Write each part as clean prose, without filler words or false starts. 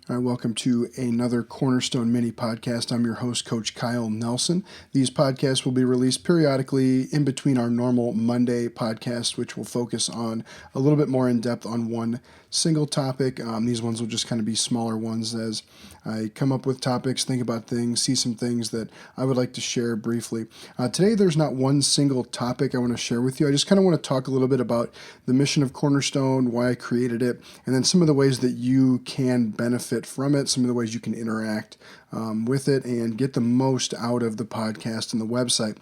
Welcome to another Cornerstone mini podcast. I'm your host, Coach Kyle Nelson. These podcasts will be released periodically in between our normal Monday podcast, which will focus on a little bit more in depth on one single topic. These ones will just kind of be smaller ones as I come up with topics, think about things, see some things that I would like to share briefly. Today, there's not one single topic I want to share with you. I just kind of want to talk a little bit about the mission of Cornerstone, why I created it, and then some of the ways that you can benefit from it, some of the ways you can interact with it and get the most out of the podcast and the website.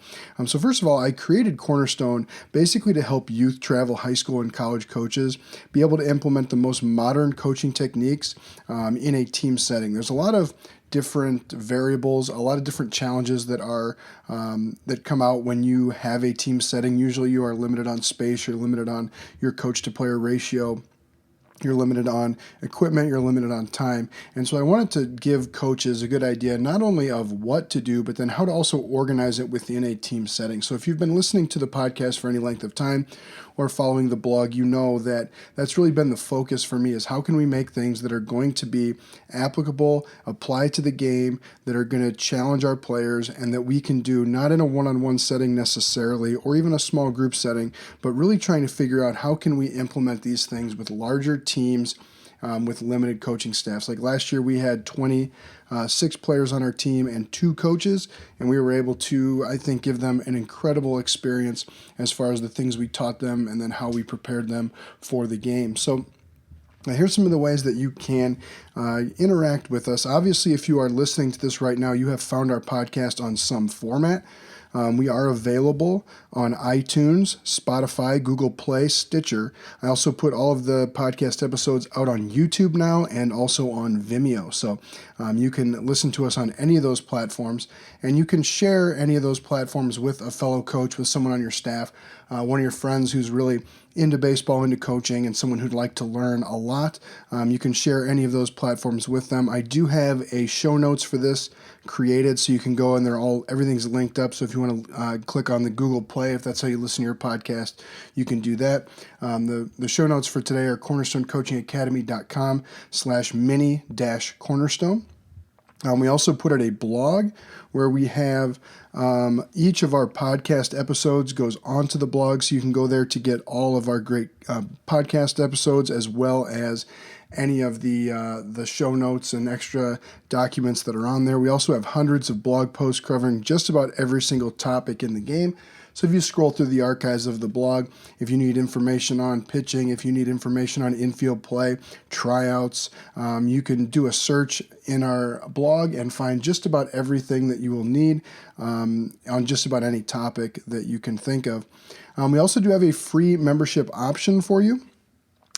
So first of all, I created Cornerstone basically to help youth travel high school and college coaches be able to implement the most modern coaching techniques in a team setting. There's a lot of different variables, a lot of different challenges that are that come out when you have a team setting. Usually you are limited on space, you're limited on your coach to player ratio, you're limited on equipment, you're limited on time. And so I wanted to give coaches a good idea not only of what to do, but then how to also organize it within a team setting. So if you've been listening to the podcast for any length of time or following the blog, you know that that's really been the focus for me, is how can we make things that are going to be applicable, apply to the game, that are going to challenge our players, and that we can do not in a one-on-one setting necessarily, or even a small group setting, but really trying to figure out how can we implement these things with larger teams with limited coaching staffs. Like last year, we had 26 players on our team and 2 coaches, and we were able to, I think, give them an incredible experience as far as the things we taught them and then how we prepared them for the game. So now, here's some of the ways that you can interact with us. Obviously, if you are listening to this right now, you have found our podcast on some format. We are available on iTunes, Spotify, Google Play, Stitcher. I also put all of the podcast episodes out on YouTube now and also on Vimeo. So you can listen to us on any of those platforms, and you can share any of those platforms with a fellow coach, with someone on your staff, one of your friends who's really into baseball, into coaching, and someone who'd like to learn a lot. You can share any of those platforms with them. I do have a show notes for this created, so you can go and everything's linked up. So if you want to click on the Google Play, if that's how you listen to your podcast, you can do that. The show notes for today are cornerstonecoachingacademy.com/mini-cornerstone. We also put out a blog where we have each of our podcast episodes goes onto the blog, so you can go there to get all of our great podcast episodes, as well as any of the show notes and extra documents that are on there. We also have hundreds of blog posts covering just about every single topic in the game. So if you scroll through the archives of the blog, if you need information on pitching, if you need information on infield play, tryouts, you can do a search in our blog and find just about everything that you will need on just about any topic that you can think of. We also do have a free membership option for you.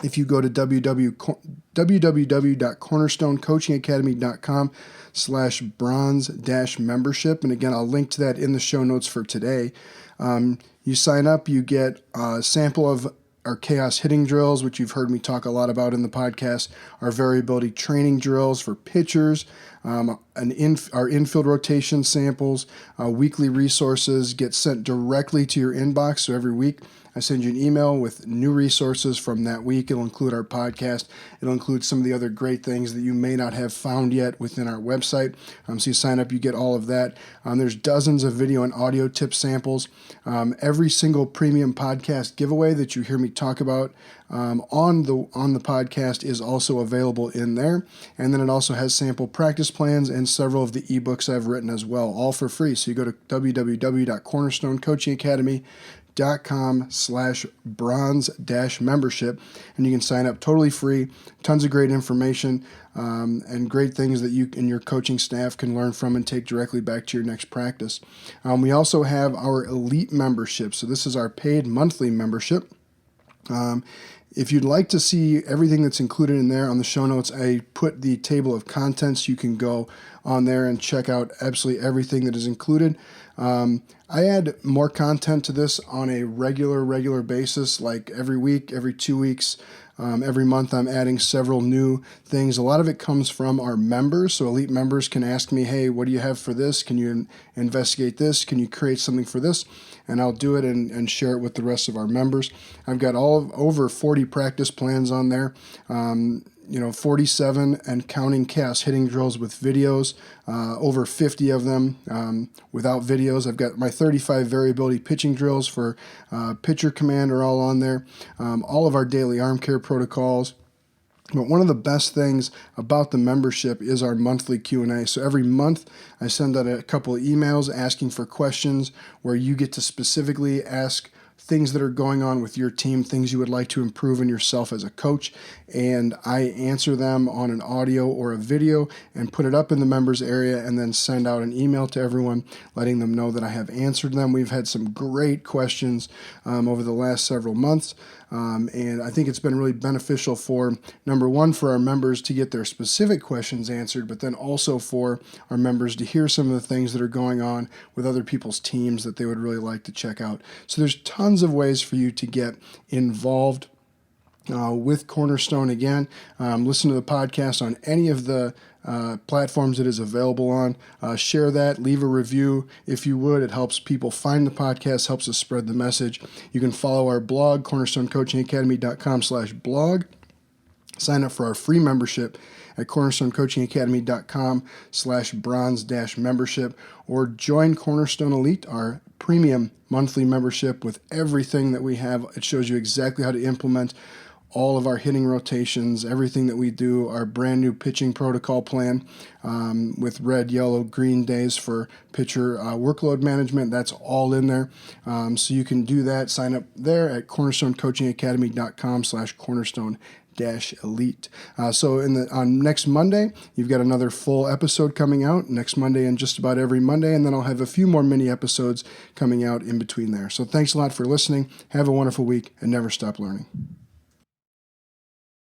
If you go to www.cornerstonecoachingacademy.com/bronze-membership, and again, I'll link to that in the show notes for today. You sign up, you get a sample of our chaos hitting drills, which you've heard me talk a lot about in the podcast, our variability training drills for pitchers, our infield rotation samples, weekly resources get sent directly to your inbox. So every week I send you an email with new resources from that week. It'll include our podcast. It'll include some of the other great things that you may not have found yet within our website. So you sign up, you get all of that. There's dozens of video and audio tip samples. Every single premium podcast giveaway that you hear me talk about on the podcast is also available in there. And then it also has sample practice plans and several of the ebooks I've written as well, all for free. So you go to www.cornerstonecoachingacademy.com/bronze-membership, and you can sign up totally free. Tons of great information and great things that you and your coaching staff can learn from and take directly back to your next practice. We also have our elite membership. So this is our paid monthly membership. If you'd like to see everything that's included in there on the show notes, I put the table of contents. You can go on there and check out absolutely everything that is included. I add more content to this on a regular basis, like every week, every 2 weeks. Every month I'm adding several new things. A lot of it comes from our members. So elite members can ask me, hey, what do you have for this? Can you investigate this? Can you create something for this? And I'll do it and share it with the rest of our members. I've got over 40 practice plans on there. 47 and counting cast hitting drills with videos, over 50 of them without videos. I've got my 35 variability pitching drills for pitcher command are all on there. All of our daily arm care protocols. But one of the best things about the membership is our monthly Q&A. So every month I send out a couple of emails asking for questions where you get to specifically ask things that are going on with your team, things you would like to improve in yourself as a coach, and I answer them on an audio or a video and put it up in the members area and then send out an email to everyone letting them know that I have answered them. We've had some great questions over the last several months, and I think it's been really beneficial for, number one, for our members to get their specific questions answered, but then also for our members to hear some of the things that are going on with other people's teams that they would really like to check out. So there's tons of ways for you to get involved with Cornerstone. Again, listen to the podcast on any of the platforms it is available on. Share that, leave a review if you would. It helps people find the podcast, helps us spread the message. You can follow our blog, cornerstonecoachingacademy.com/blog. Sign up for our free membership at cornerstonecoachingacademy.com/bronze-membership, or join Cornerstone Elite, our premium monthly membership with everything that we have. It shows you exactly how to implement all of our hitting rotations, everything that we do, our brand new pitching protocol plan with red, yellow, green days for pitcher workload management. That's all in there. So you can do that. Sign up there at cornerstonecoachingacademy.com/cornerstone-elite. So on next Monday, you've got another full episode coming out next Monday and just about every Monday, and then I'll have a few more mini episodes coming out in between there. So thanks a lot for listening. Have a wonderful week, and never stop learning.